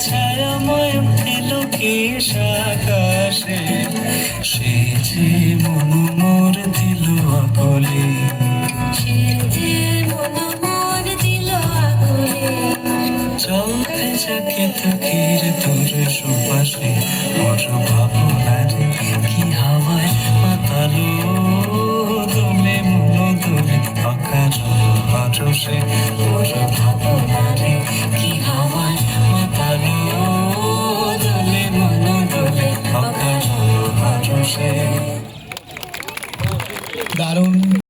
ছায়াময় এলো কি আকাশে, সে যে মন মোর দিল আকলে, সে যে মন মোর দিল আকলে। চলতে যাকে তুকির তোর সুপাশে, মোর ভাবনারে কি হাওয়ায় মাতালো, দোলে মন দোলে অকাল পরশে, মোর ভাবনারে কি হাওয়ায় মাতালো, দোলে মন দোলে অকাল পরশে। দারুণ